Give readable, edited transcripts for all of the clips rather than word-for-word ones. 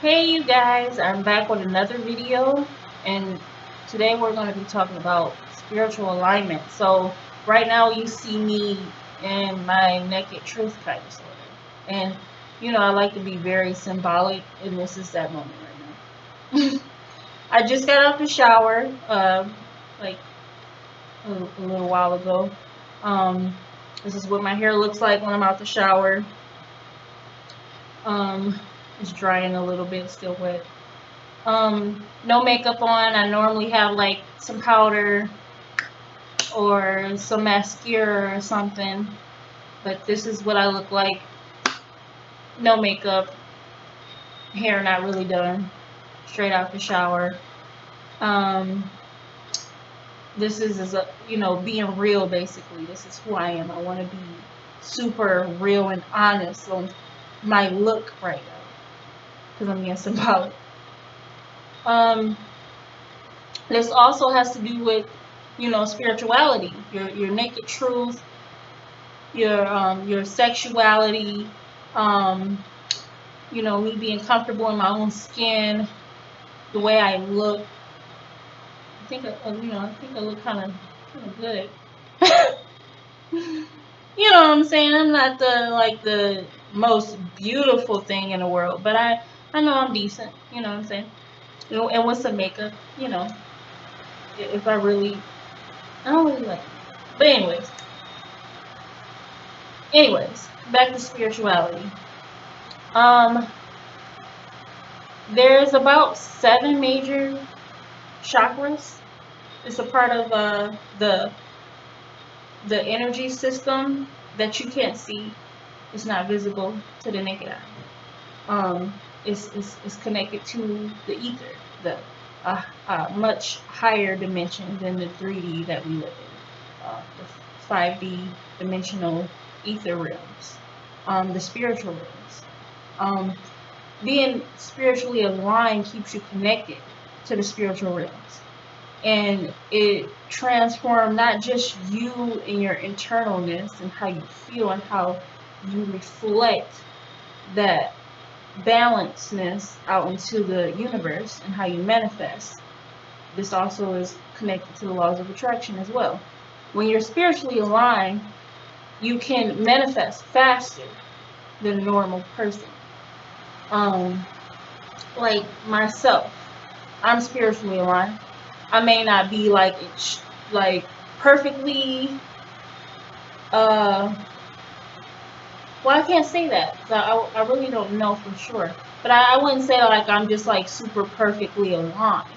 Hey you guys, I'm back with another video, and today we're going to be talking about spiritual alignment. So right now you see me in my naked truth kind of sort of, and I like to be very symbolic, and this is that moment right now. I just got out the shower like a little while ago. Um, this is what my hair looks like when I'm out the shower. Um, it's drying a little bit, still wet. No makeup on. I normally have like some powder or some mascara or something, but this is what I look like. No makeup, hair not really done, straight out the shower. Um, this is a being real basically. This is who I am. I want to be super real and honest on my look right now because I'm being symbolic. Um, this also has to do with spirituality, your naked truth, your sexuality, um, me being comfortable in my own skin, the way I look. I think I look kind of good. You know what I'm saying? I'm not the most beautiful thing in the world, but I know I'm decent. You know what I'm saying? And with some makeup, if I don't really like it. But anyways, back to spirituality. Um, there's about 7 major chakras. It's a part of the energy system that you can't see. It's not visible to the naked eye. It's connected to the ether, the much higher dimension than the 3D that we live in, the 5D dimensional ether realms, the spiritual realms. Being spiritually aligned keeps you connected to the spiritual realms, and it transforms not just you and your internalness and how you feel and how you reflect that balancedness out into the universe and how you manifest. This also is connected to the laws of attraction as well. When you're spiritually aligned, you can manifest faster than a normal person. Like myself, I'm spiritually aligned. I may not be like perfectly well, I can't say that. I really don't know for sure. But I wouldn't say like I'm just like super perfectly aligned.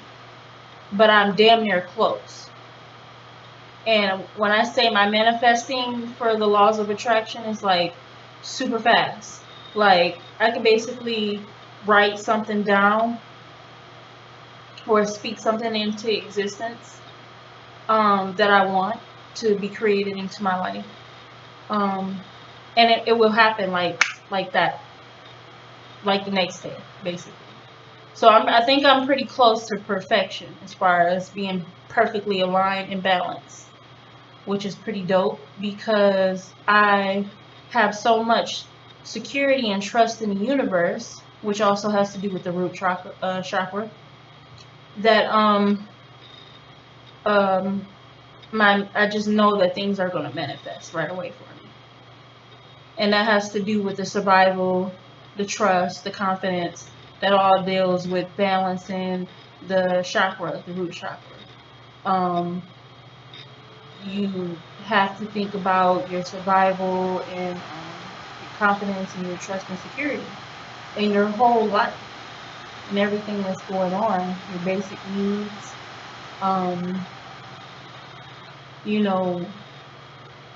But I'm damn near close. And when I say my manifesting for the laws of attraction is like super fast. Like I can basically write something down or speak something into existence that I want to be created into my life. Um, and it will happen like that, like the next day, basically. So I think I'm pretty close to perfection as far as being perfectly aligned and balanced, which is pretty dope because I have so much security and trust in the universe, which also has to do with the root chakra, that um I just know that things are going to manifest right away for me, and that has to do with the survival, the trust, the confidence. That all deals with balancing the chakra, the root chakra. Um, you have to think about your survival and your confidence and your trust and security in your whole life and everything that's going on, your basic needs, um, you know,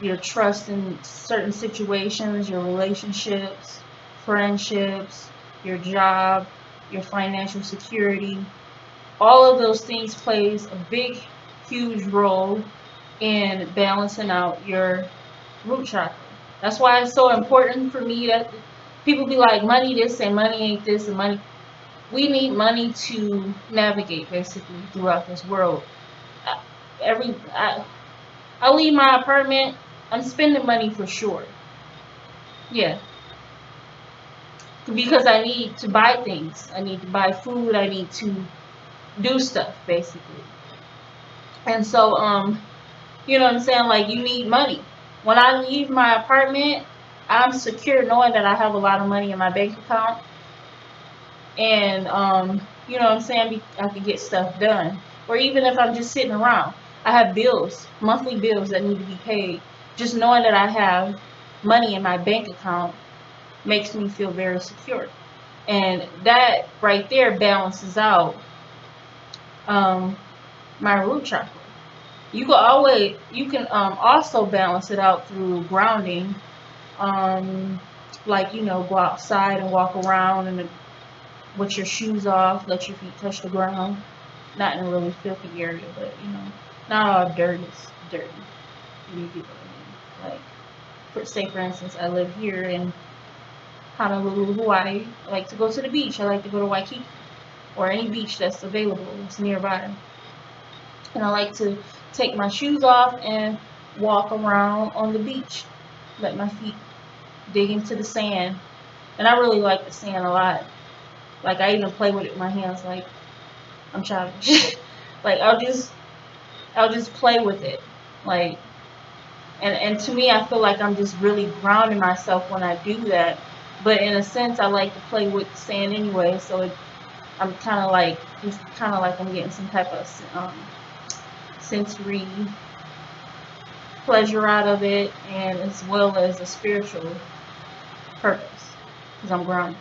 your trust in certain situations, your relationships, friendships, your job, your financial security. All of those things plays a big, huge role in balancing out your root chakra. That's why it's so important for me that people be like, money this and money ain't this and money. We need money to navigate basically throughout this world. Every I leave my apartment, I'm spending money for sure. Yeah. because I need to buy things. I need to buy food. I need to do stuff, basically. And so, you know what I'm saying? Like, you need money. When I leave my apartment, I'm secure knowing that I have a lot of money in my bank account. And, you know what I'm saying? I can get stuff done. Or even if I'm just sitting around, I have bills, monthly bills that need to be paid. Just knowing that I have money in my bank account makes me feel very secure. And that right there balances out my root chakra. You can also balance it out through grounding. Like, you know, go outside and walk around and with your shoes off, let your feet touch the ground. Not in a really filthy area, but, you know, not all dirt is dirty. You get what I mean? Like, say for instance, I live here in Honolulu, Hawaii. I like to go to the beach. I like to go to Waikiki or any beach that's available, that's nearby. And I like to take my shoes off and walk around on the beach. Let my feet dig into the sand. And I really like the sand a lot. Like, I even play with it with my hands, like I'm childish. Like, I'll just play with it. Like, and to me, I feel like I'm just really grounding myself when I do that. But in a sense, I like to play with the sand anyway, so I'm kind of like, it's kind of like I'm getting some type of sensory pleasure out of it, and as well as a spiritual purpose, because I'm grounded.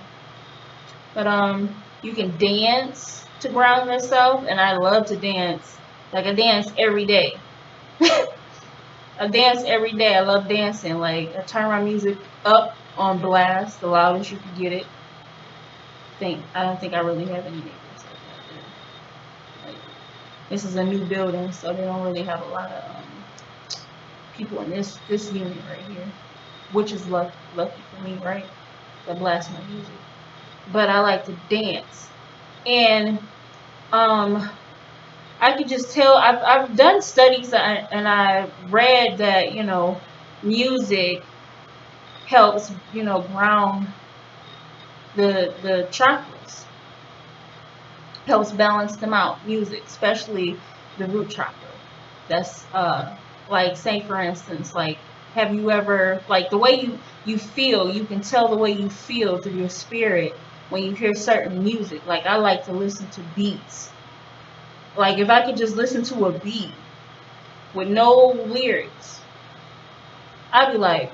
But you can dance to ground yourself, and I love to dance. Like, I dance every day. I dance every day. I love dancing. Like, I turn my music up on blast, the loudest you can get it. I don't think I really have any neighbors like that. Like, this is a new building, so they don't really have a lot of people in this unit right here, which is lucky for me, right? To blast my music. But I like to dance, and I could just tell. I've done studies, and I read that, you know, music helps, you know, ground the chakras, helps balance them out. Music, especially the root chakra. That's like, say for instance, like, have you ever, like, the way you feel, you can tell the way you feel through your spirit when you hear certain music. Like, I like to listen to beats. Like, if I could just listen to a beat with no lyrics, I'd be like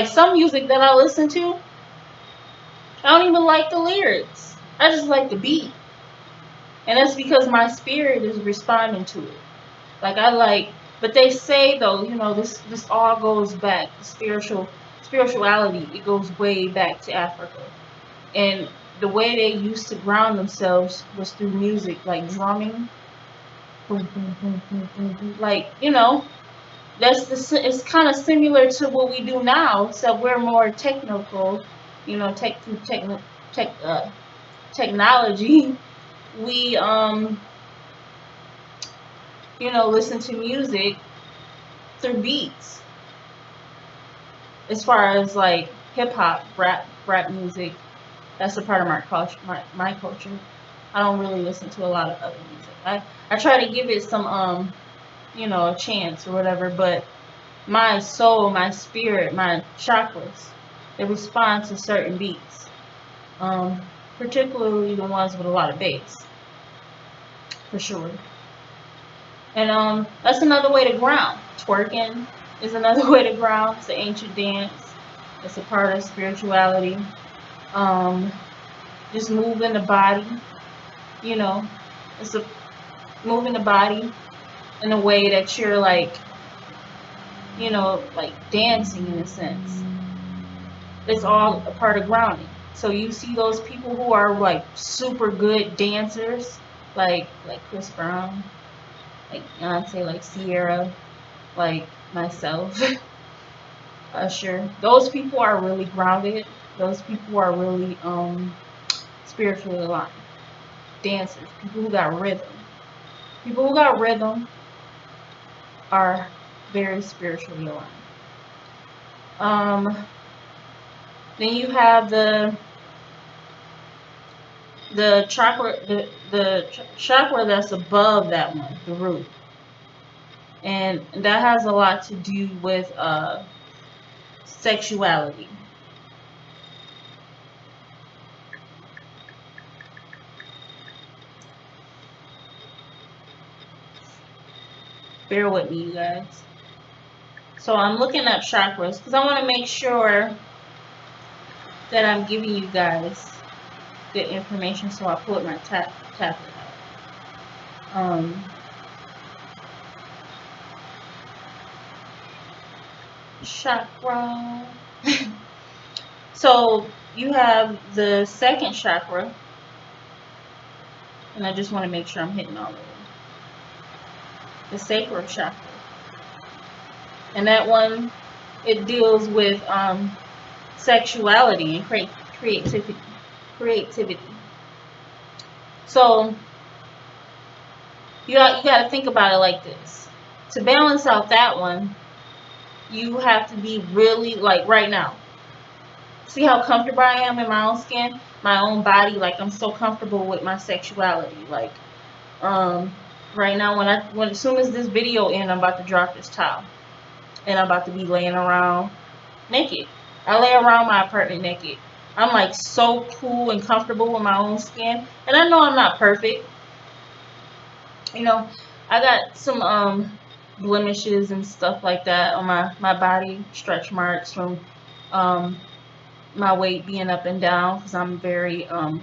some music that I listen to, I don't even like the lyrics. I just like the beat. And that's because my spirit is responding to it. Like, but they say, though, you know, this all goes back, the spirituality, it goes way back to Africa. And the way they used to ground themselves was through music, like drumming. Boom, boom, boom, boom, boom, boom. Like, you know, it's kind of similar to what we do now, except we're more technical, you know, technology. We you know, listen to music through beats. As far as like hip hop, rap music, that's a part of my culture. My culture. I don't really listen to a lot of other music. I try to give it some you know, a chance or whatever, but my soul, my spirit, my chakras, they respond to certain beats. Particularly the ones with a lot of bass. For sure. And that's another way to ground. Twerking is another way to ground. It's an ancient dance. It's a part of spirituality. Just moving the body, you know. It's a moving the body in a way that you're like, you know, like dancing in a sense. It's all a part of grounding. So you see those people who are like super good dancers, like Chris Brown, like Beyonce, like Sierra, like myself, Usher. Those people are really grounded. Those people are really spiritually aligned. Dancers, people who got rhythm. People who got rhythm are very spiritually aligned. Then you have the chakra, the chakra that's above that one, the root, and that has a lot to do with sexuality. Bear with me, you guys. So I'm looking up chakras because I want to make sure that I'm giving you guys good information. So I pulled my tablet out. Chakra. So you have the second chakra, and I just want to make sure I'm hitting all of them. The sacral chakra, and that one, it deals with sexuality and creativity. So you got to think about it like this. To balance out that one, you have to be really, like right now. See how comfortable I am in my own skin, my own body. Like I'm so comfortable with my sexuality. Like right now, when as soon as this video ends, I'm about to drop this towel, and I'm about to be laying around naked. I lay around my apartment naked. I'm like so cool and comfortable with my own skin, and I know I'm not perfect. You know, I got some blemishes and stuff like that on my body, stretch marks from my weight being up and down, because I'm very I'm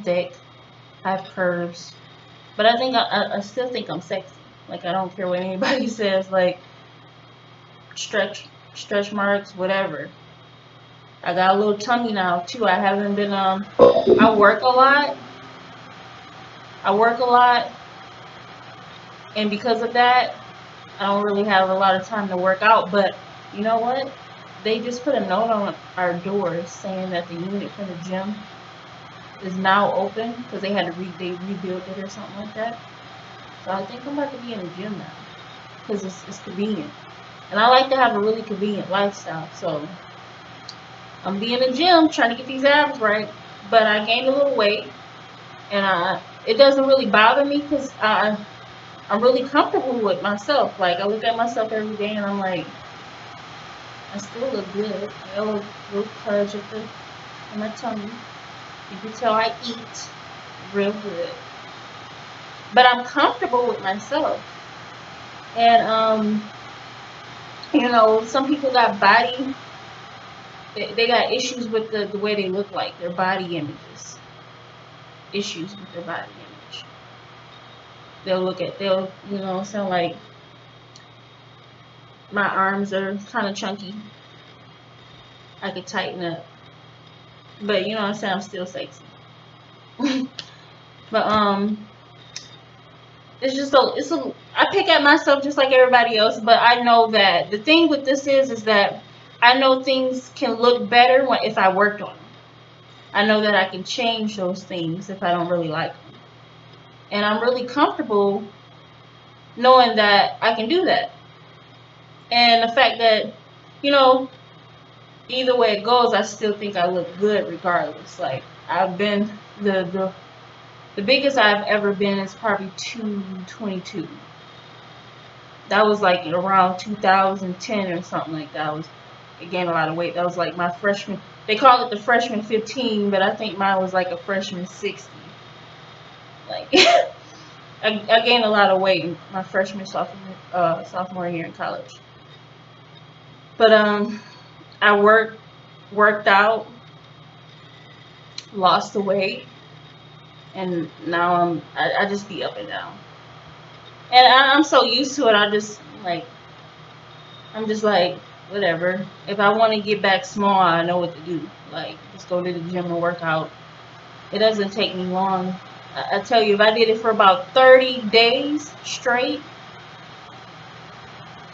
thick, I have curves, but I think I still think I'm sexy. Like I don't care what anybody says, like stretch marks, whatever. I got a little tummy now too. I haven't been I work a lot, and because of that, I don't really have a lot of time to work out. But you know what? They just put a note on our doors saying that the unit for the gym is now open because they rebuilt it or something like that. So I think I'm about to be in the gym now because it's convenient, and I like to have a really convenient lifestyle. So I'm be in the gym trying to get these abs right. But I gained a little weight, and it doesn't really bother me because I'm really comfortable with myself. Like I look at myself every day and I'm like, I still look good. I got a little pudge in my tummy. You can tell I eat real good. But I'm comfortable with myself. And you know, some people got body. They got issues with the way they look like, their body images. Issues with their body image. They'll you know, sound like my arms are kind of chunky. I could tighten up. But you know what I'm saying, I'm still sexy. But it's just I pick at myself just like everybody else, but I know that the thing with this is that I know things can look better if I worked on them. I know that I can change those things if I don't really like them. And I'm really comfortable knowing that I can do that. And the fact that, you know, either way it goes, I still think I look good regardless. Like I've been the biggest I've ever been is probably 222. That was like around 2010 or something like that. I gained a lot of weight. That was like my freshman. They call it the freshman 15, but I think mine was like a freshman 60. Like I gained a lot of weight in my freshman sophomore year in college. But I worked out, lost the weight, and now I just be up and down. And I'm so used to it. I'm just like, whatever. If I want to get back small, I know what to do. Like, just go to the gym and work out. It doesn't take me long. I tell you, if I did it for about 30 days straight,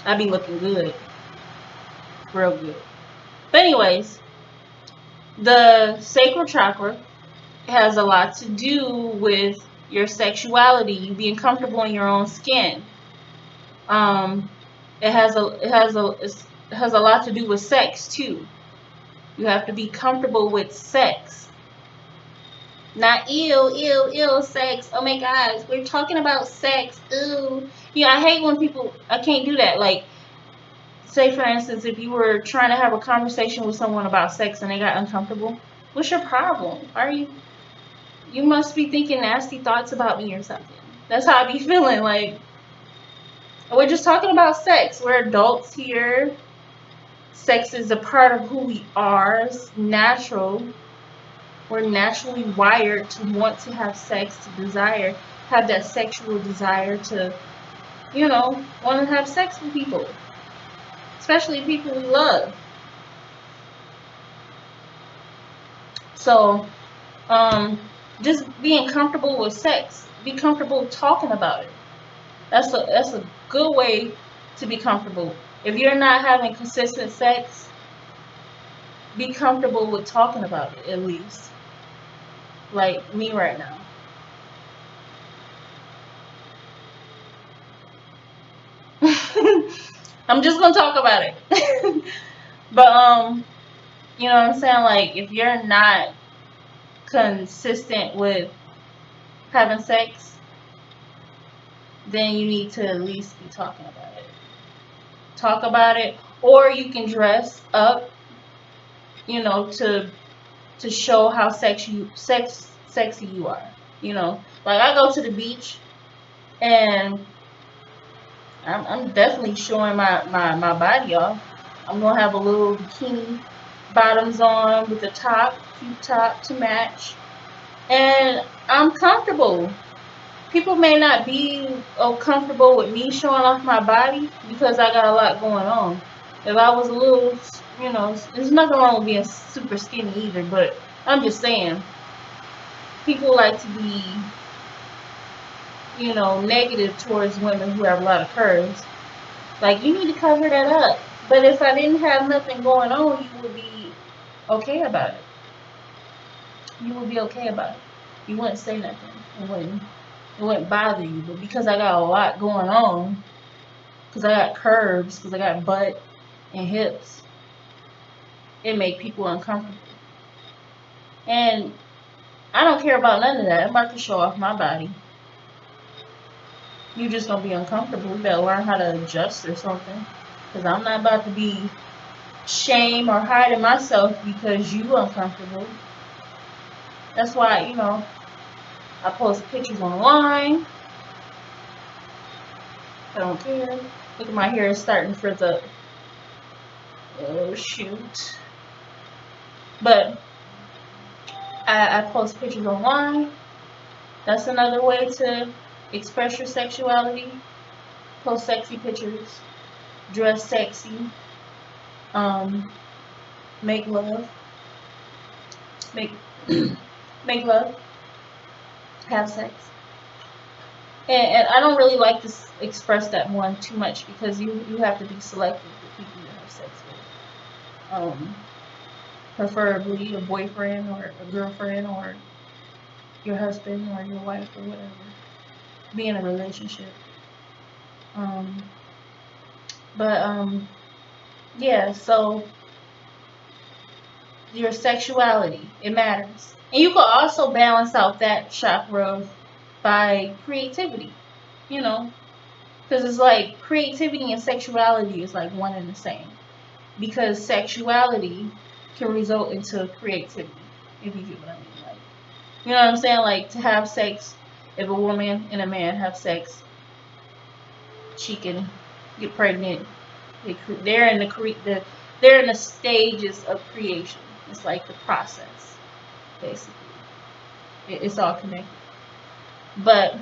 I'd be looking good. Real good. But anyways, the sacral chakra has a lot to do with your sexuality, you being comfortable in your own skin. It has a lot to do with sex too. You have to be comfortable with sex. Not ill sex. Oh my gosh, we're talking about sex. Ooh. Yeah, I hate when people, I can't do that. Like, say for instance, if you were trying to have a conversation with someone about sex and they got uncomfortable, what's your problem? You must be thinking nasty thoughts about me or something. That's how I be feeling. Like, we're just talking about sex. We're adults here. Sex is a part of who we are. It's natural. We're naturally wired to want to have sex, to desire, have that sexual desire to, want to have sex with people. Especially people we love. So, just being comfortable with sex. Be comfortable talking about it. That's a good way to be comfortable. If you're not having consistent sex, be comfortable with talking about it at least. Like me right now. I'm just gonna talk about it. But you know what I'm saying? Like, if you're not consistent with having sex, then you need to at least be talking about it. Talk about it, or you can dress up, to show how sexy you are. Like, I go to the beach and I'm definitely showing my body off. I'm gonna have a little bikini bottoms on with a cute top to match, and I'm comfortable. People may not be comfortable with me showing off my body because I got a lot going on. If I was a little, there's nothing wrong with being super skinny either, but I'm just saying, people like to be, negative towards women who have a lot of curves. Like, you need to cover that up. But if I didn't have nothing going on, you would be okay about it. You would be okay about it. You wouldn't say nothing. It wouldn't bother you. But because I got a lot going on, because I got curves, because I got butt and hips, it make people uncomfortable. And I don't care about none of that. I'm about to show off my body. You just gonna be uncomfortable. You better learn how to adjust or something. Because I'm not about to be shame or hiding myself because you uncomfortable. That's why, I post pictures online. I don't care. Look at my hair starting to frizz up. Oh shoot. But I post pictures online. That's another way to express your sexuality. Post sexy pictures. Dress sexy. Make love. Make love. Have sex. And I don't really like to express that one too much because you have to be selective with people you have sex with. Preferably a boyfriend or a girlfriend or your husband or your wife or whatever. Be in a relationship. Yeah, so your sexuality, it matters. And you can also balance out that chakra by creativity, because it's like creativity and sexuality is like one and the same. Because sexuality can result into creativity, if you get what I mean. Like, you know what I'm saying? Like, to have sex, if a woman and a man have sex, she can get pregnant. They're in the stages of creation. It's like the process, basically. It's all connected. But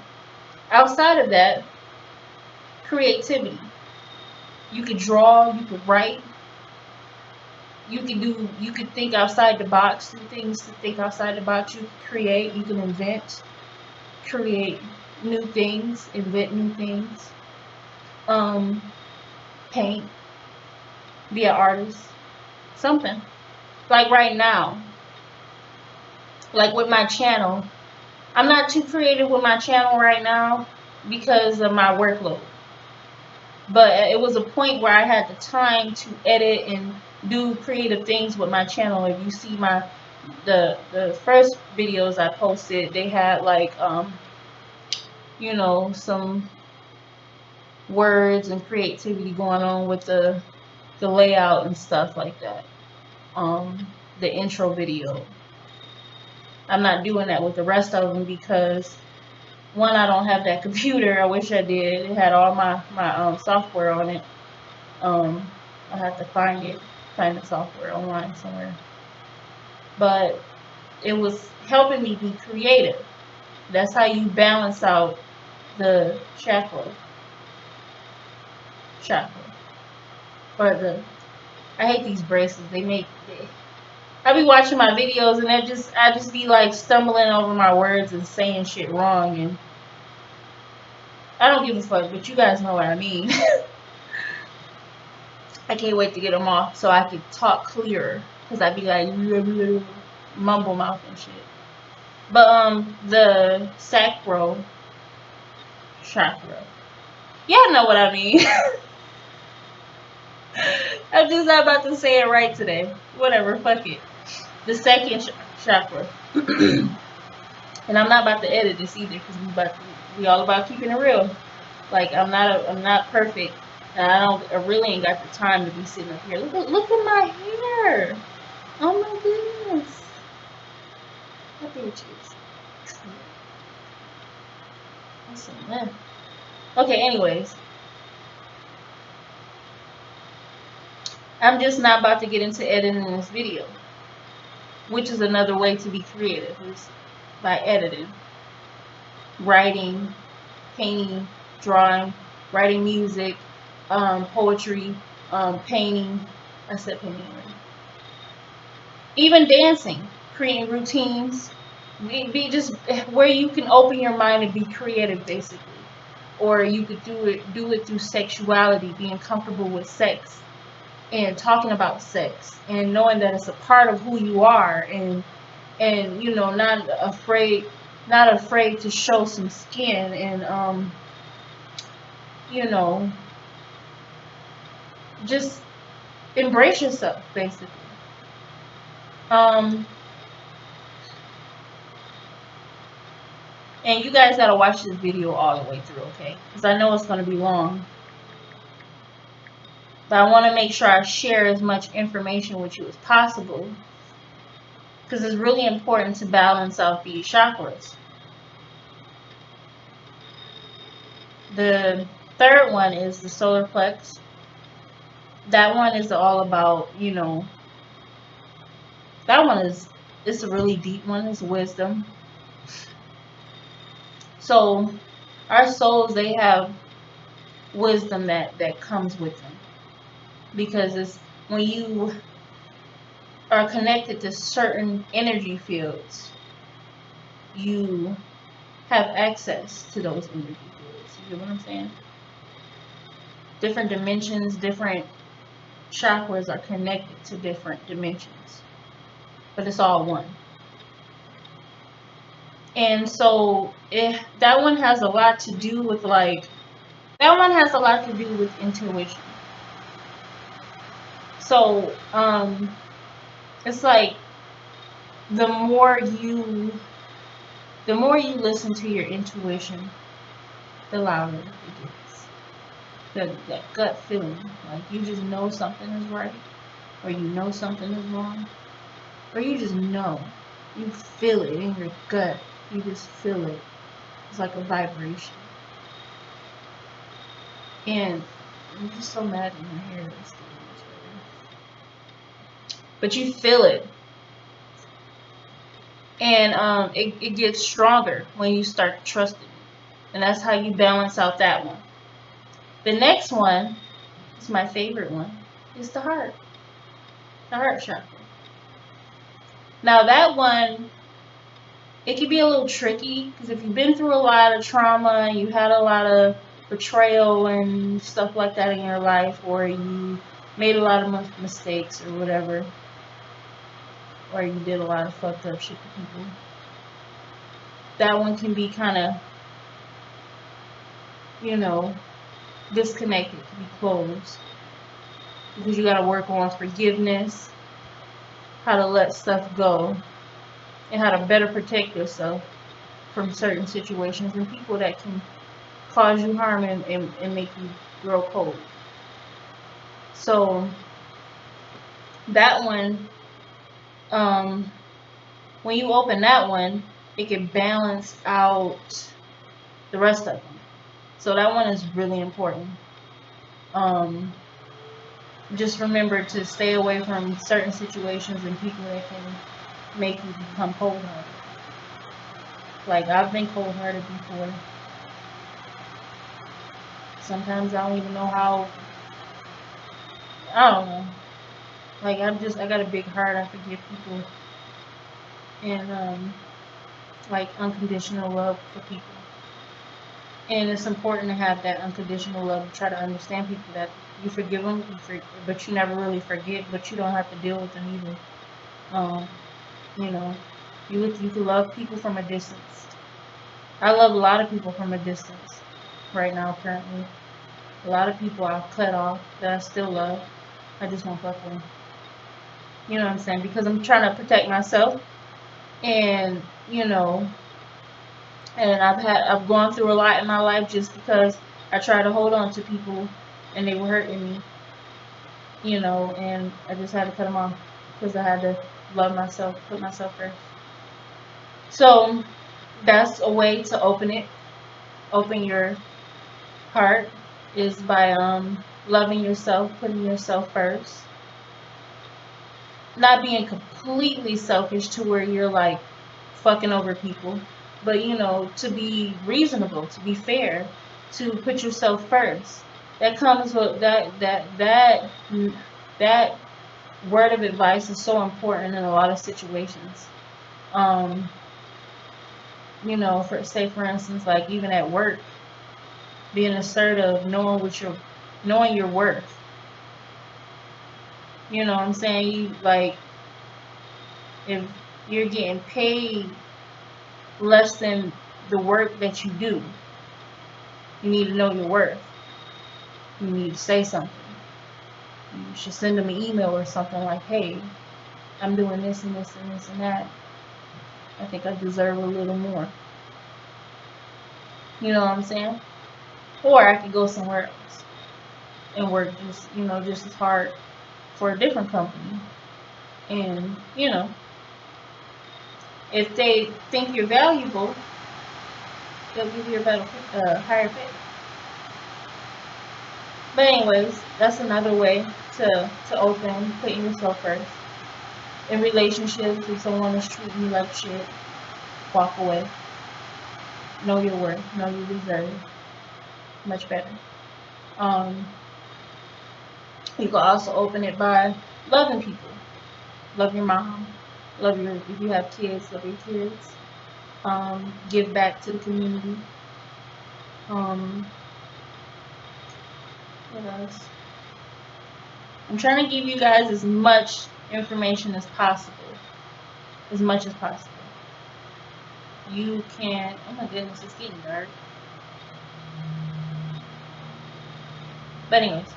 outside of that, creativity. You could draw, you could write, you could think outside the box, do things to think outside the box. You can create, you can invent, create new things, invent new things. Paint, be an artist, something. Like right now, like with my channel, I'm not too creative with my channel right now because of my workload. But it was a point where I had the time to edit and do creative things with my channel. If you see the first videos I posted, they had like you know, some words and creativity going on with the layout and stuff like that. The intro video. I'm not doing that with the rest of them because one, I don't have that computer. I wish I did. It had all my software on it. I have to find the software online somewhere. But it was helping me be creative. That's how you balance out the chakra. Or I hate these bracelets. I be watching my videos and I just be like stumbling over my words and saying shit wrong, and I don't give a fuck, but you guys know what I mean. I can't wait to get them off so I can talk clearer, because I be like mumble mouth and shit. But the sacral chakra, y'all know what I mean. I'm just not about to say it right today. Whatever, fuck it. The second chakra. And I'm not about to edit this either, because we all about keeping it real. Like, I'm not perfect, and I really ain't got the time to be sitting up here. Look at my hair. Oh my goodness. That bitch is. Listen, okay, anyways. I'm just not about to get into editing this video, which is another way to be creative, is by editing, writing, painting, drawing, writing music, poetry, painting. I said painting already. Even dancing, creating routines. Be just where you can open your mind and be creative, basically. Or you could do it through sexuality, being comfortable with sex and talking about sex and knowing that it's a part of who you are, and you know, not afraid to show some skin, and you know, just embrace yourself, basically. And you guys gotta watch this video all the way through, okay? Because I know it's gonna be long. But I want to make sure I share as much information with you as possible, because it's really important to balance out these chakras. The third one is the solar plex. That one is all about, you know, that one it's a really deep one. It's wisdom. So our souls, they have wisdom that comes with them. Because it's when you are connected to certain energy fields, you have access to those energy fields. You get what I'm saying? Different dimensions, different chakras are connected to different dimensions, but it's all one. And so that one has a lot to do with intuition. So, it's like the more you listen to your intuition, the louder it gets. That gut feeling, like you just know something is right, or you know something is wrong, or you just know, you feel it in your gut. You just feel it. It's like a vibration. And I'm just so mad in my hair. But you feel it, and it gets stronger when you start to trust it, and that's how you balance out that one. The next one is my favorite one. Is the heart chakra. Now that one, it can be a little tricky, because if you've been through a lot of trauma, you had a lot of betrayal and stuff like that in your life, or you made a lot of mistakes or whatever, or you did a lot of fucked up shit to people, that one can be kind of, you know, disconnected, can be closed. because you got to work on forgiveness, how to let stuff go, and how to better protect yourself from certain situations and people that can cause you harm and make you grow cold. So that one, when you open that one, it can balance out the rest of them. So that one is really important. Just remember to stay away from certain situations and people that can make you become cold-hearted. Like, I've been cold-hearted before. Sometimes I don't even know how. I don't know. Like, I got a big heart. I forgive people. And, like, unconditional love for people. And it's important to have that unconditional love. Try to understand people that you forgive them, but you never really forget, but you don't have to deal with them either. You know, you can love people from a distance. I love a lot of people from a distance right now, currently. A lot of people I've cut off that I still love. I just won't fuck with them. You know what I'm saying? Because I'm trying to protect myself. And, you know, and I've gone through a lot in my life just because I tried to hold on to people and they were hurting me. You know, and I just had to cut them off because I had to love myself, put myself first. So that's a way to open it. Open your heart is by loving yourself, putting yourself first. Not being completely selfish to where you're like fucking over people. But, you know, to be reasonable, to be fair, to put yourself first. That comes with that word of advice is so important in a lot of situations. You know, for instance, like even at work, being assertive, knowing your worth. You know what I'm saying? You, like, if you're getting paid less than the work that you do, you need to know your worth. You need to say something. You should send them an email or something like, hey, I'm doing this and this and this and that. I think I deserve a little more. You know what I'm saying? Or I could go somewhere else and work just as hard for a different company. And, you know, if they think you're valuable, they'll give you a better, higher pay. But anyways, that's another way to open, putting yourself first. In relationships, if someone is treating you like shit, walk away. Know your worth. Know you deserve much better. You can also open it by loving people. Love your mom. If you have kids, love your kids. Give back to the community. What else? I'm trying to give you guys as much information as possible. As much as possible. You can, oh my goodness, it's getting dark. But anyways,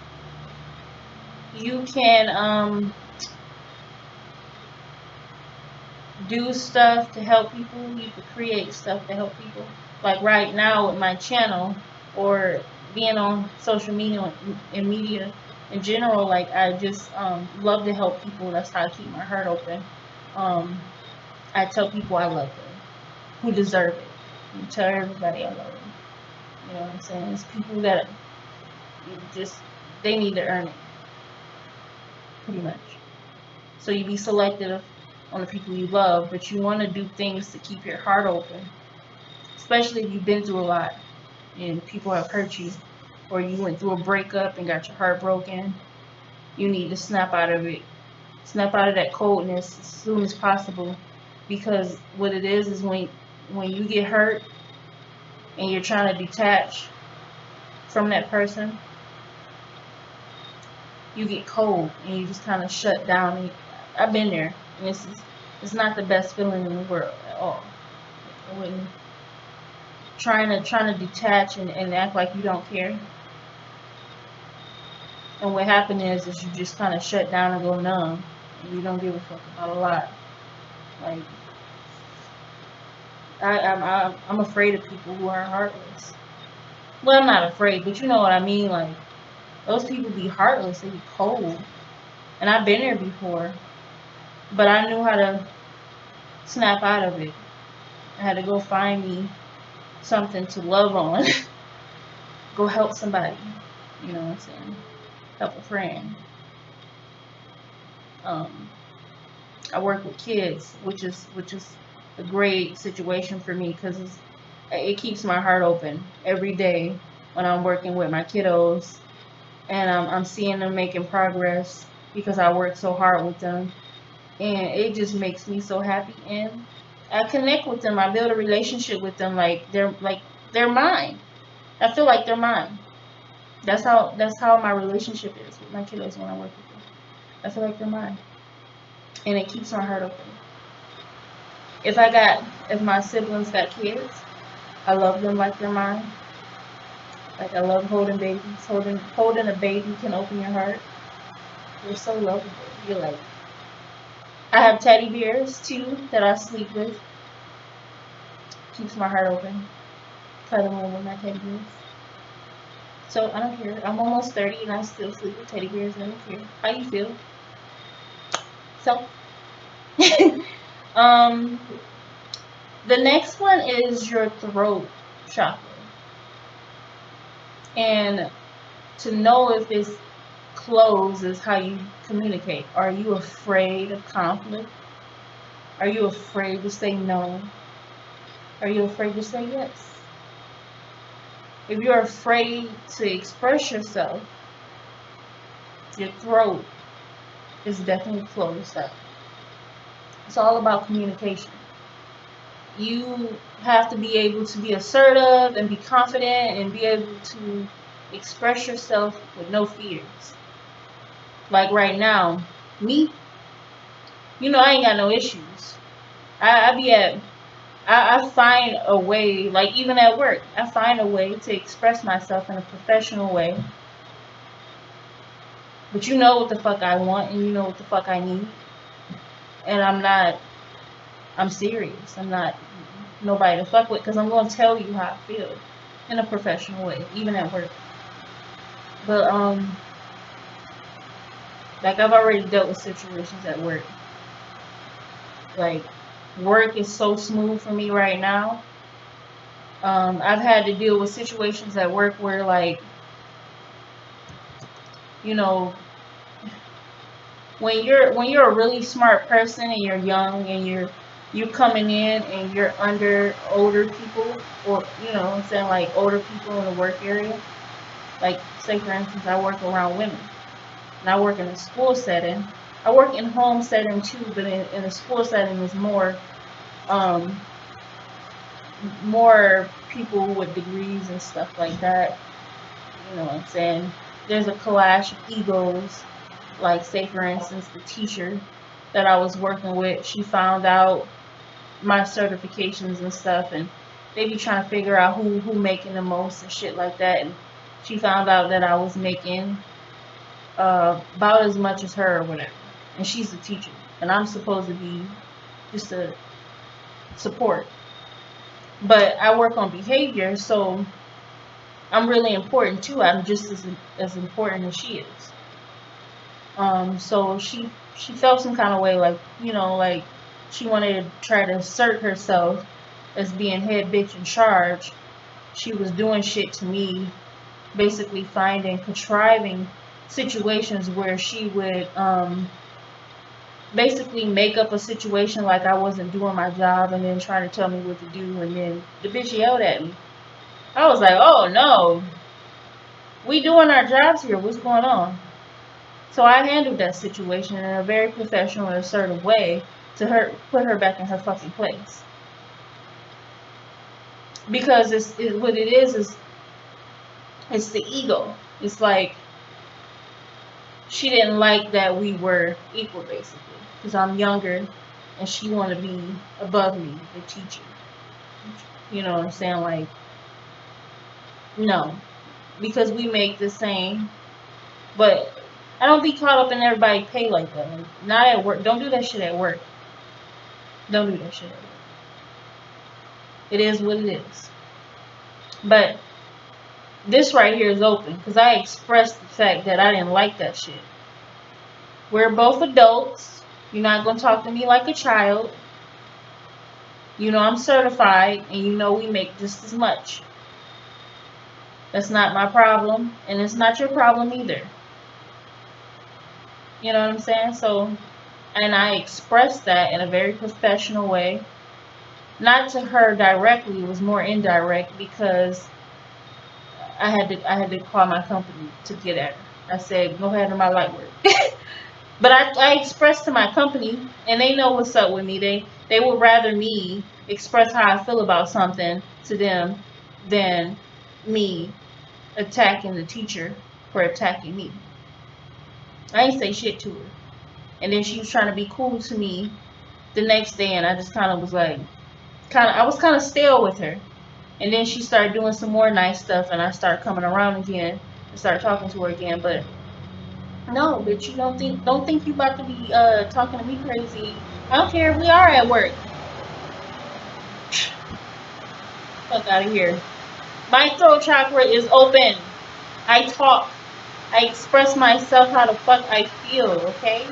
you can do stuff to help people. You can create stuff to help people. Like right now with my channel or being on social media and media in general, like I just love to help people. That's how I keep my heart open. I tell people I love them, who deserve it. I tell everybody I love them. You know what I'm saying? It's people that they need to earn it, pretty much. So you be selective on the people you love, but you want to do things to keep your heart open, especially if you've been through a lot and people have hurt you, or you went through a breakup and got your heart broken. You need to snap out of it, snap out of that coldness as soon as possible, because what it is when you get hurt and you're trying to detach from that person, you get cold and you just kind of shut down. I've been there, and it's not the best feeling in the world at all. I wouldn't trying to detach and act like you don't care. And what happened is you just kind of shut down and go numb. And you don't give a fuck about a lot. Like, I'm afraid of people who are heartless. Well, I'm not afraid, but you know what I mean. Like, those people be heartless. They be cold. And I've been there before. But I knew how to snap out of it. I had to go find me something to love on. Go help somebody. You know what I'm saying? Help a friend. I work with kids, which is a great situation for me because it keeps my heart open every day when I'm working with my kiddos, and I'm seeing them making progress because I work so hard with them, and it just makes me so happy. And I connect with them. I build a relationship with them like they're mine. I feel like they're mine. That's how my relationship is with my kiddos when I work with them. I feel like they're mine. And it keeps my heart open. If my siblings got kids, I love them like they're mine. Like, I love holding babies. Holding a baby can open your heart. They're so lovable. You're like, I have teddy bears too that I sleep with. Keeps my heart open. Cuddling with my teddy bears. So I don't care. I'm almost 30 and I still sleep with teddy bears. I don't care. How you feel? So, the next one is your throat chakra. And to know if it's closed is how you communicate. Are you afraid of conflict? Are you afraid to say no? Are you afraid to say yes? If you're afraid to express yourself, your throat is definitely closed up. It's all about communication. You have to be able to be assertive and be confident and be able to express yourself with no fears. Like right now, me, I ain't got no issues. I find a way, like even at work, I find a way to express myself in a professional way. But you know what the fuck I want and you know what the fuck I need. And I'm serious. I'm not nobody to fuck with because I'm going to tell you how I feel in a professional way, even at work. But, like I've already dealt with situations at work. Like, work is so smooth for me right now. I've had to deal with situations at work where, like, when you're a really smart person and you're young and you're coming in and you're under older people, or what I'm saying, like older people in the work area. Like, say for instance, I work around women and I work in a school setting. I work in home setting too, but in a school setting is more people with degrees and stuff like that. You know what I'm saying? There's a clash of egos. Like, say for instance, the teacher that I was working with, she found out my certifications and stuff, and they be trying to figure out who making the most and shit like that. And she found out that I was making about as much as her or whatever. And she's a teacher, and I'm supposed to be just a support. But I work on behavior, so I'm really important too. I'm just as important as she is. So she felt some kind of way, like, like she wanted to try to assert herself as being head bitch in charge. She was doing shit to me, basically contriving situations where she would basically make up a situation like I wasn't doing my job and then trying to tell me what to do, and then the bitch yelled at me. I was like, oh no, we doing our jobs here, what's going on? So I handled that situation in a very professional and assertive way to put her back in her fucking place. Because what it is it's the ego. It's like she didn't like that we were equal, basically. Because I'm younger and she wanted to be above me, the teacher. You know what I'm saying? Like, no. Because we make the same But I don't be caught up in everybody pay like that. Like, not at work. Don't do that shit at work. Don't do that shit at work. It is what it is. But this right here is open because I expressed the fact that I didn't like that shit. We're both adults. You're not going to talk to me like a child. You know I'm certified, and you know we make just as much. That's not my problem, and it's not your problem either. You know what I'm saying? So, and I expressed that in a very professional way. Not to her directly, it was more indirect because I had to call my company to get at her. I said, go ahead and my light work. But I expressed to my company, and they know what's up with me. They would rather me express how I feel about something to them than me attacking the teacher for attacking me. I ain't say shit to her. And then she was trying to be cool to me the next day, and I just kind of was like, I was kind of stale with her. And then she started doing some more nice stuff, and I started coming around again and started talking to her again. But no, bitch, you don't think you about to be talking to me crazy. I don't care if we are at work. Fuck out of here. My throat chakra is open. I talk. I express myself how the fuck I feel, okay?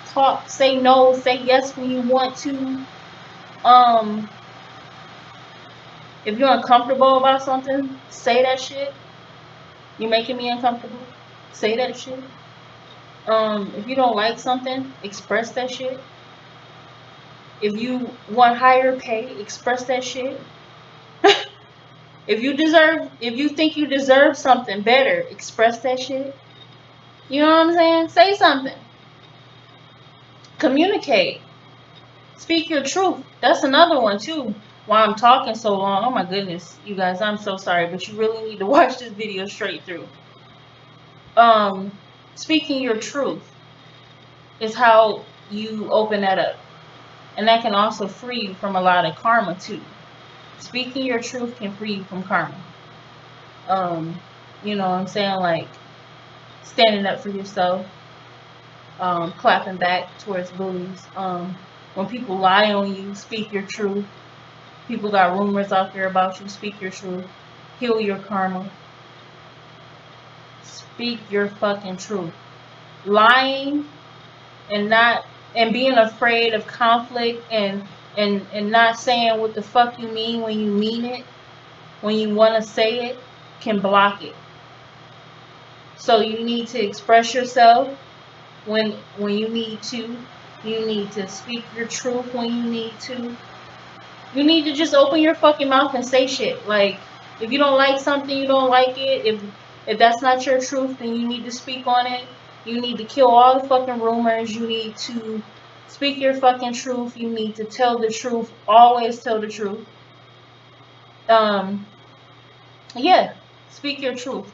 Talk. Say no. Say yes when you want to. If you're uncomfortable about something, say that shit. You're making me uncomfortable. Say that shit. If you don't like something, express that shit. If you want higher pay, express that shit. If you think you deserve something better, express that shit. You know what I'm saying? Say something. Communicate. Speak your truth. That's another one too. While I'm talking so long, oh my goodness, you guys, I'm so sorry, but you really need to watch this video straight through. Speaking your truth is how you open that up. And that can also free you from a lot of karma too. Speaking your truth can free you from karma. You know what I'm saying? Like standing up for yourself, clapping back towards bullies. When people lie on you, speak your truth. People got rumors out there about you, speak your truth. Heal your karma. Speak your fucking truth. Lying and being afraid of conflict and not saying what the fuck you mean when you mean it, when you want to say it, can block it. So you need to express yourself when you need to. You need to speak your truth when you need to. You need to just open your fucking mouth and say shit. Like, if you don't like something, you don't like it. If that's not your truth, then you need to speak on it. You need to kill all the fucking rumors. You need to speak your fucking truth. You need to tell the truth. Always tell the truth. Yeah, speak your truth.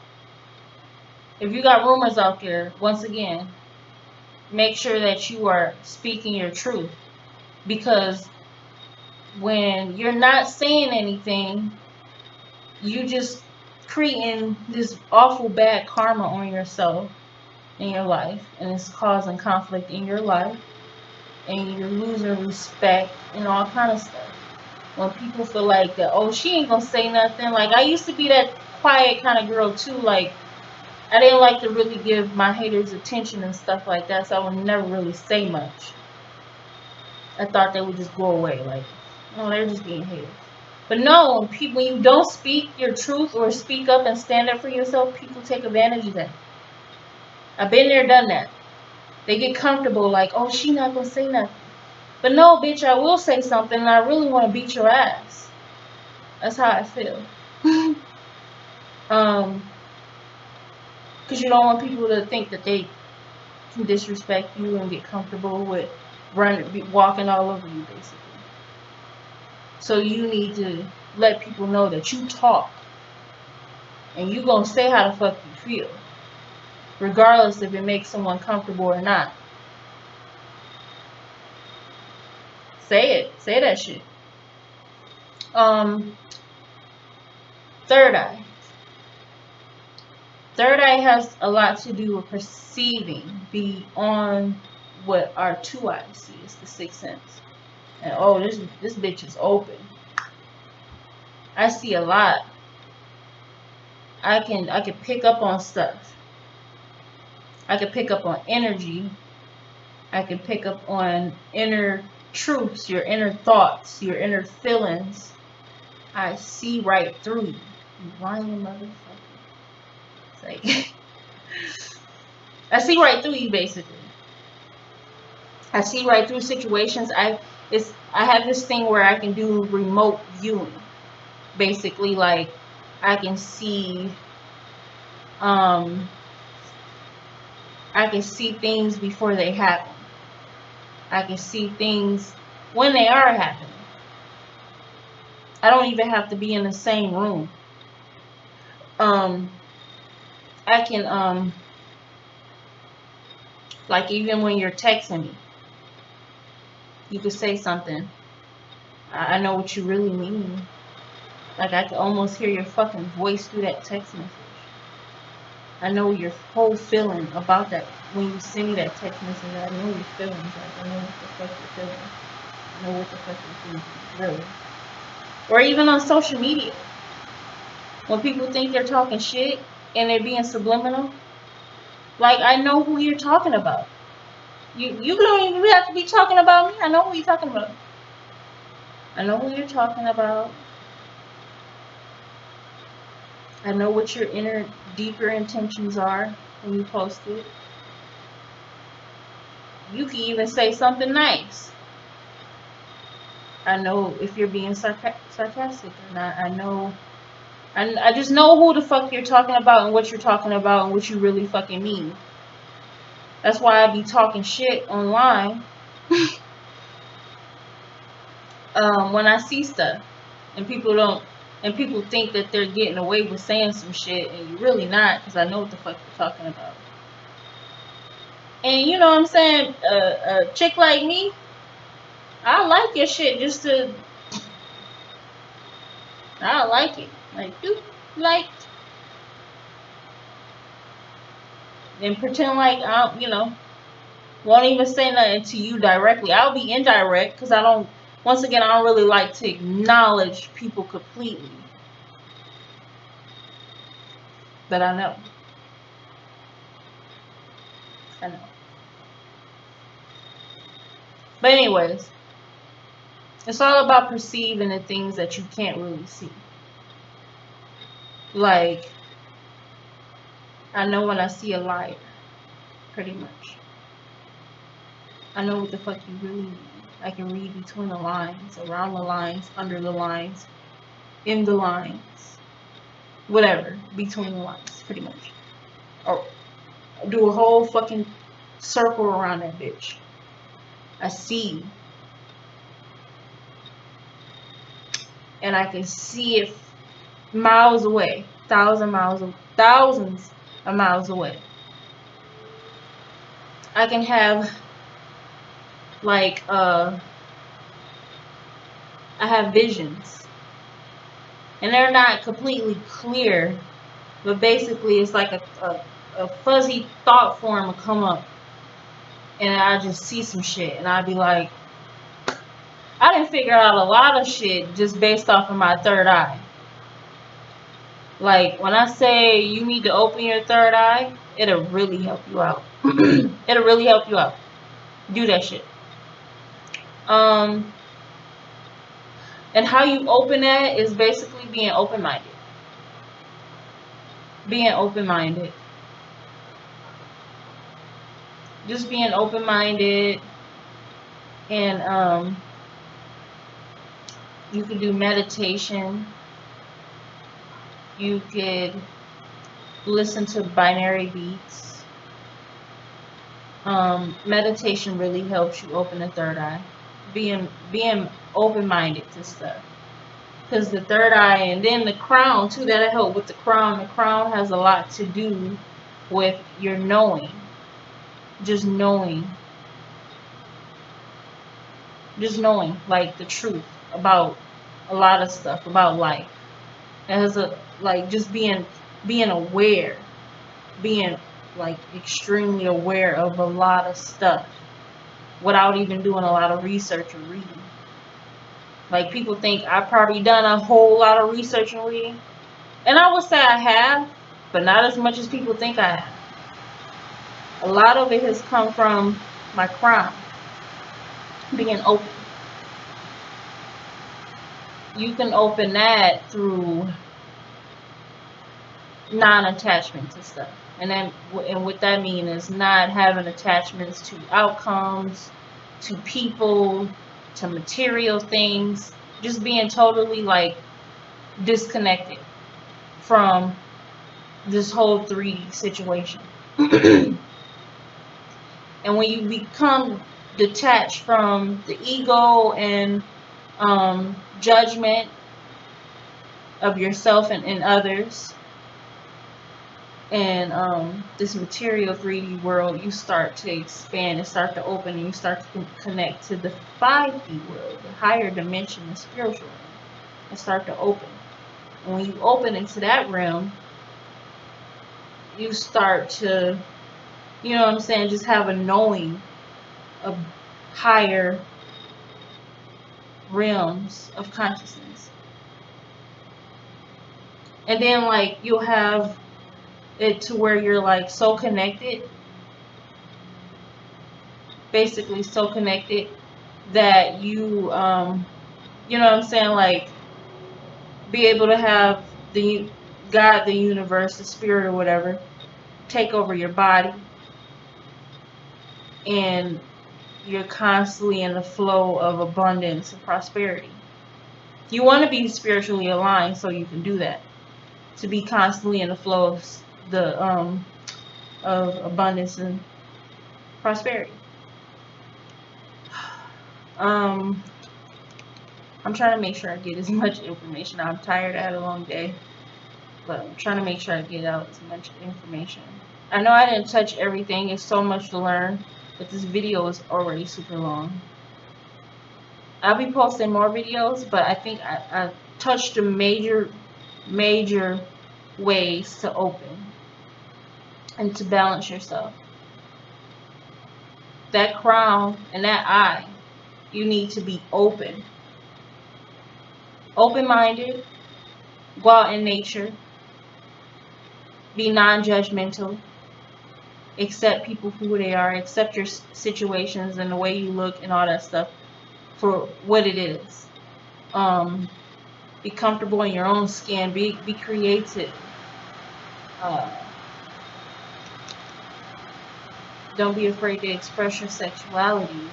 If you got rumors out there, once again, make sure that you are speaking your truth. Because when you're not saying anything, you just creating this awful bad karma on yourself in your life, and it's causing conflict in your life, and you're losing respect and all kind of stuff. When people feel like that, oh, she ain't gonna say nothing. Like, I used to be that quiet kind of girl too. Like, I didn't like to really give my haters attention and stuff like that, so I would never really say much. I thought they would just go away. Like, oh, they're just being haters. But no, when you don't speak your truth or speak up and stand up for yourself, people take advantage of that. I've been there, done that. They get comfortable, like, oh, she not gonna say nothing. But no, bitch, I will say something, and I really want to beat your ass. That's how I feel. Because you don't want people to think that they can disrespect you and get comfortable with walking all over you, basically. So you need to let people know that you talk. And you gonna say how the fuck you feel. Regardless if it makes someone comfortable or not. Say it. Say that shit. Third eye. third eye has a lot to do with perceiving beyond what our two eyes see. It's the sixth sense. And oh, this bitch is open. I see a lot. I can pick up on stuff. I can pick up on energy. I can pick up on inner truths, your inner thoughts, your inner feelings. I see right through you. You lying motherfucker. It's like I see right through you, basically. I see right through situations. I have this thing where I can do remote viewing. Basically, like I can see things before they happen. I can see things when they are happening. I don't even have to be in the same room. I can like even when you're texting me, you could say something. I know what you really mean. Like I can almost hear your fucking voice through that text message. I know your whole feeling about that when you send me that text message. I know your feelings. Like I know what the fuck you're feeling. I know what the fuck you're feeling, really. Or even on social media, when people think they're talking shit and they're being subliminal, like I know who you're talking about. You don't even have to be talking about me. I know who you're talking about. I know who you're talking about. I know what your inner, deeper intentions are when you post it. You can even say something nice. I know if you're being sarcastic or not. I know. I just know who the fuck you're talking about and what you're talking about and what you really fucking mean. That's why I be talking shit online when I see stuff, and people think that they're getting away with saying some shit, and you're really not, because I know what the fuck you're talking about. And you know what I'm saying? A chick like me, I like your shit just to. I like it. Like, you like. And pretend like I don't, won't even say nothing to you directly. I'll be indirect because I don't really like to acknowledge people completely. But I know. But anyways, it's all about perceiving the things that you can't really see. Like, I know when I see a liar, pretty much. I know what the fuck you really mean. I can read between the lines, around the lines, under the lines, in the lines, whatever, between the lines, pretty much. Or do a whole fucking circle around that bitch. I see you. And I can see it miles away, thousands of miles away. I can have like I have visions, and they're not completely clear, but basically it's like a fuzzy thought form will come up, and I just see some shit, and I'd be like, I done figured out a lot of shit just based off of my third eye. Like, when I say you need to open your third eye, it'll really help you out. It'll really help you out. Do that shit. And how you open that is basically being open-minded. Being open-minded. Just being open-minded. And you can do meditation. You could listen to binary beats. Meditation really helps you open the third eye. Being open-minded to stuff. Because the third eye, and then the crown too, that'll help with the crown. The crown has a lot to do with your knowing. Just knowing. Just knowing, like, the truth about a lot of stuff, about life. It has a, like, just being aware being like extremely aware of a lot of stuff without even doing a lot of research or reading. Like, people think I've probably done a whole lot of research and reading, and I would say I have, but not as much as people think I have. A lot of it has come from my crown being open. You can open that through non-attachment to stuff. And what that means is not having attachments to outcomes, to people, to material things. Just being totally like disconnected from this whole 3D situation. And when you become detached from the ego and judgment of yourself and others, and this material 3D world, you start to expand and start to open, and you start to connect to the 5D world, the higher dimension, the spiritual realm, and start to open. And when you open into that realm, you start to, you know what I'm saying, just have a knowing of higher realms of consciousness. And then, like, you'll have it to where you're like so connected, basically so connected, that you you know what I'm saying, like, be able to have the God, the universe, the spirit, or whatever, take over your body, and you're constantly in the flow of abundance and prosperity. You want to be spiritually aligned so you can do that, to be constantly in the flow of the of abundance and prosperity. I'm trying to make sure I get as much information. I'm tired, I had a long day, but I'm trying to make sure I get out as much information. I know I didn't touch everything, it's so much to learn, but this video is already super long. I'll be posting more videos, but I think I touched the major ways to open and to balance yourself. That crown and that eye, you need to be open. Open-minded, go out in nature, be non-judgmental, accept people for who they are, accept your situations and the way you look and all that stuff for what it is. Be comfortable in your own skin, be creative. Don't be afraid to express your sexuality.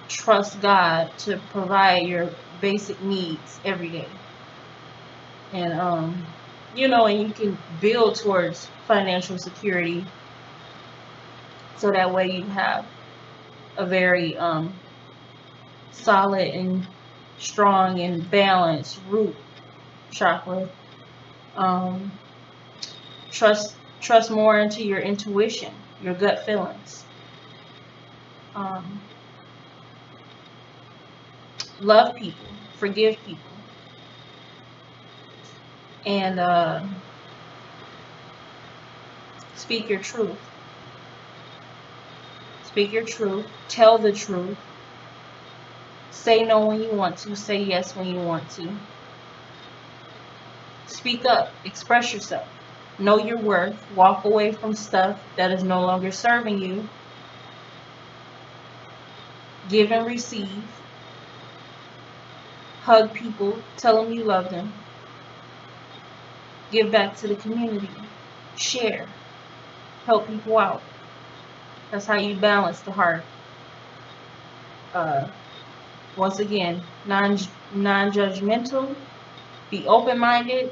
Trust God to provide your basic needs every day. And you know, and you can build towards financial security, so that way you have a very solid and strong and balanced root chakra. Trust more into your intuition, your gut feelings. Love people, forgive people, and speak your truth. Speak your truth. Tell the truth. Say no when you want to. Say yes when you want to. Speak up. Express yourself. Know your worth. Walk away from stuff that is no longer serving you. Give and receive. Hug people. Tell them you love them. Give back to the community. Share. Help people out. That's how you balance the heart. Once again, non-judgmental. Be open-minded.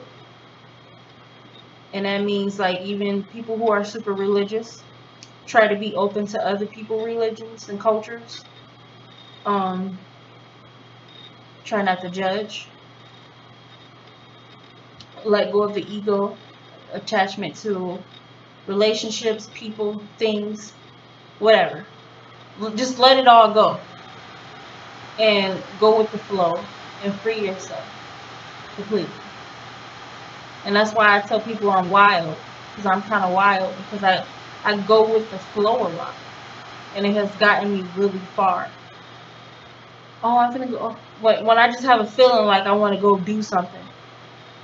And that means, like, even people who are super religious, try to be open to other people's religions and cultures. Try not to judge. Let go of the ego, attachment to relationships, people, things, whatever. Just let it all go. And go with the flow and free yourself completely. And that's why I tell people I'm wild. because I'm kind of wild, because I go with the flow a lot, and it has gotten me really far. Oh, I'm gonna go. When I just have a feeling like I want to go do something,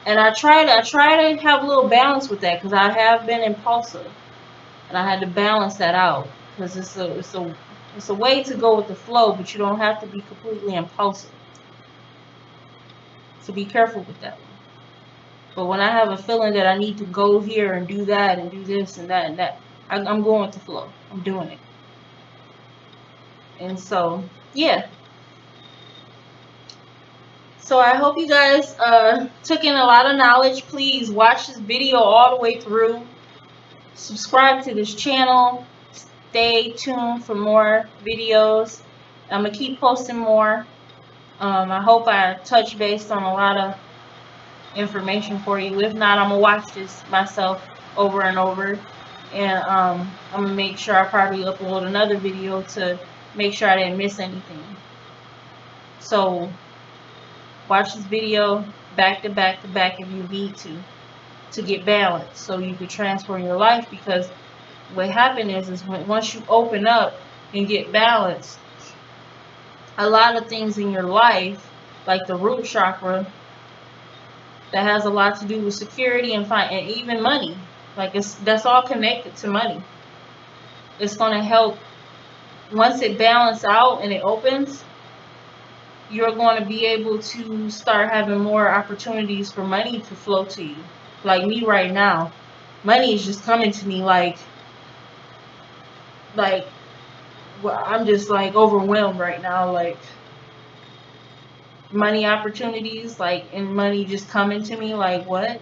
and I try to have a little balance with that, because I have been impulsive, and I had to balance that out, because it's a way to go with the flow, but you don't have to be completely impulsive. So be careful with that one. But when I have a feeling that I need to go here and do that and do this and that and that, I'm going with the flow. I'm doing it. And so, yeah. So I hope you guys took in a lot of knowledge. Please watch this video all the way through. Subscribe to this channel. Stay tuned for more videos. I'm going to keep posting more. I hope I touch base on a lot of information for you. If not, I'm going to watch this myself over and over. And I'm going to make sure I probably upload another video to make sure I didn't miss anything. So watch this video back to back to back if you need to get balance, so you can transform your life. Because what happens is once you open up and get balance, a lot of things in your life, like the root chakra, that has a lot to do with security and even money. Like that's all connected to money. It's going to help once it balances out and it opens. You're going to be able to start having more opportunities for money to flow to you. Like me right now, money is just coming to me like well, I'm just like overwhelmed right now. Like money opportunities, and money just coming to me. Like what?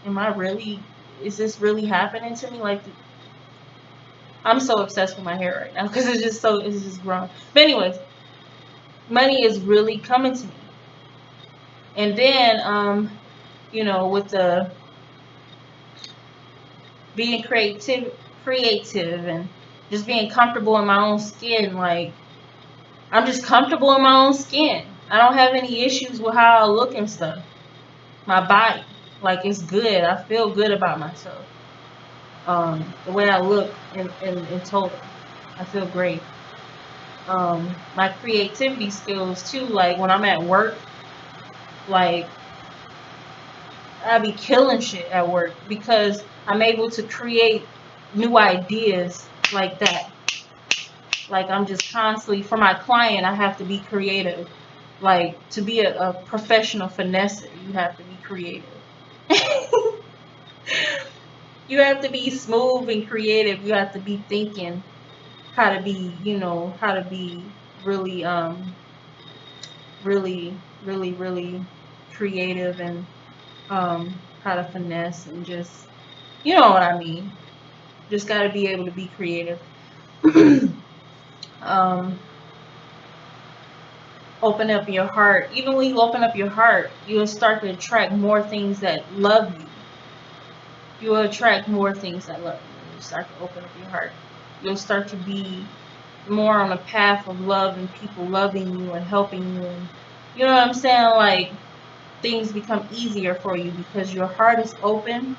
Am I really? Is this really happening to me? Like I'm so obsessed with my hair right now because it's just grown. But anyways, money is really coming to me. And then you know, with the being creative and just being comfortable in my own skin, like I'm just comfortable in my own skin. I don't have any issues with how I look and stuff. My body, like it's good. I feel good about myself. The way I look in total, I feel great. My creativity skills too, like when I'm at work, like I be killing shit at work because I'm able to create new ideas like that. Like I'm just constantly, for my client, I have to be creative. Like to be a professional finesser, you have to be creative. You have to be smooth and creative. You have to be thinking how to be, you know, how to be really, really creative, and how to finesse, and just, you know what I mean. Just got to be able to be creative. Open up your heart. Even when you open up your heart, you'll start to attract more things that love you. You will attract more things that love you when you start to open up your heart. You'll start to be more on a path of love and people loving you and helping you. And you know what I'm saying? Like things become easier for you because your heart is open.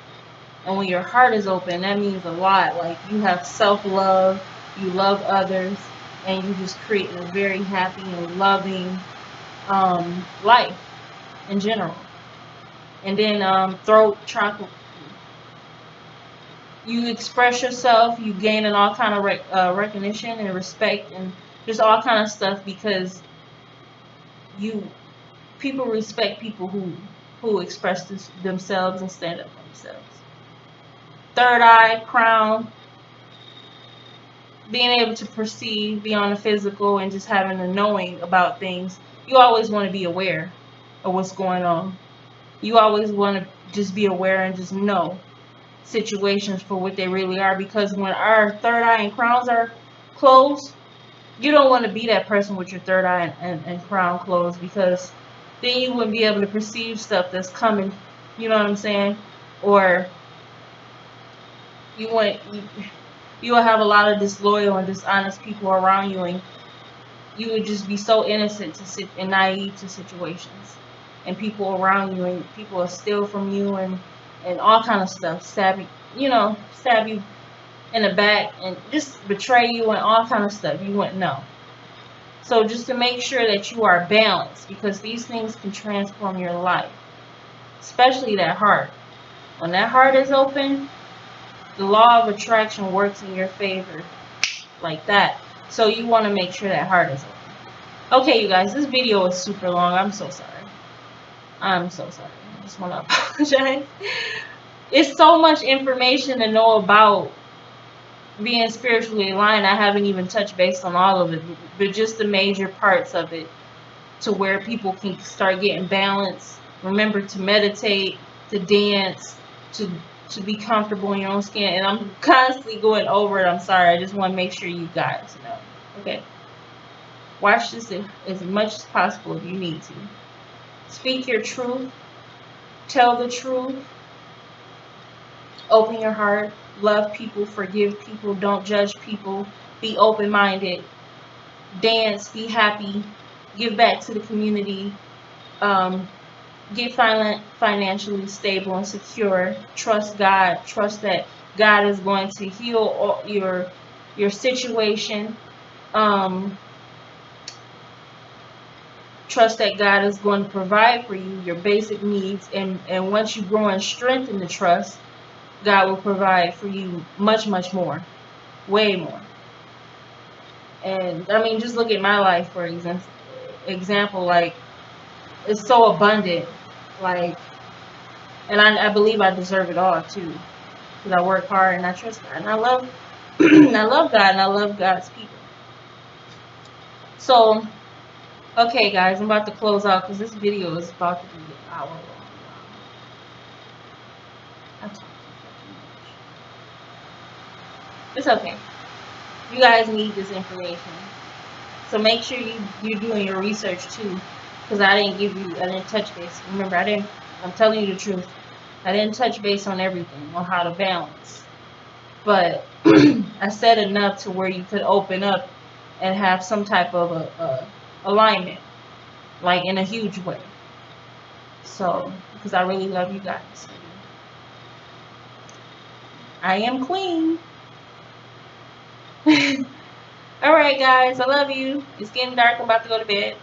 And when your heart is open, that means a lot. Like you have self-love, you love others, and you just create a very happy and loving life in general. And then throat chakra, you express yourself, you gain in all kind of recognition and respect and just all kind of stuff, because people respect people who express themselves and stand up for themselves. Third eye, crown, being able to perceive beyond the physical and just having a knowing about things. You always want to be aware of what's going on. You always want to just be aware and just know situations for what they really are, because when our third eye and crowns are closed, you don't want to be that person with your third eye and crown closed, because then you wouldn't be able to perceive stuff that's coming, you know what I'm saying? Or you will have a lot of disloyal and dishonest people around you, and you would just be so innocent and naive to situations, and people around you, and people will steal from you and all kind of stuff, you know, stab you in the back and just betray you and all kind of stuff. You wouldn't know. So just to make sure that you are balanced, because these things can transform your life, especially that heart. When that heart is open, the law of attraction works in your favor like that. So you want to make sure that heart is open. Okay, you guys, this video is super long. I'm so sorry. I'm so sorry. I just want to apologize. It's so much information to know about being spiritually aligned. I haven't even touched base on all of it, but just the major parts of it, to where people can start getting balance. Remember to meditate, to dance, to be comfortable in your own skin. And I'm constantly going over it. I'm sorry. I just want to make sure you guys know. Okay. Watch this as much as possible if you need to. Speak your truth. Tell the truth. Open your heart. Love people. Forgive people. Don't judge people. Be open-minded. Dance. Be happy. Give back to the community. Get financially stable and secure. Trust God. Trust that God is going to heal your situation. Trust that God is going to provide for you your basic needs, and once you grow and strengthen the trust, God will provide for you much, much more, way more. And I mean, just look at my life for example. Like, it's so abundant, like, and I believe I deserve it all too, because I work hard and I trust God and I love I love God and I love God's people. So, okay, guys, I'm about to close out because this video is about to be an hour long. I talk too much. It's okay. You guys need this information, so make sure you're doing your research too, because I didn't touch base. Remember, I'm telling you the truth. I didn't touch base on everything, on how to balance, but I said enough to where you could open up and have some type of alignment, like in a huge way. So, because I really love you guys. I am Queen. Alright, guys, I love you. It's getting dark. I'm about to go to bed.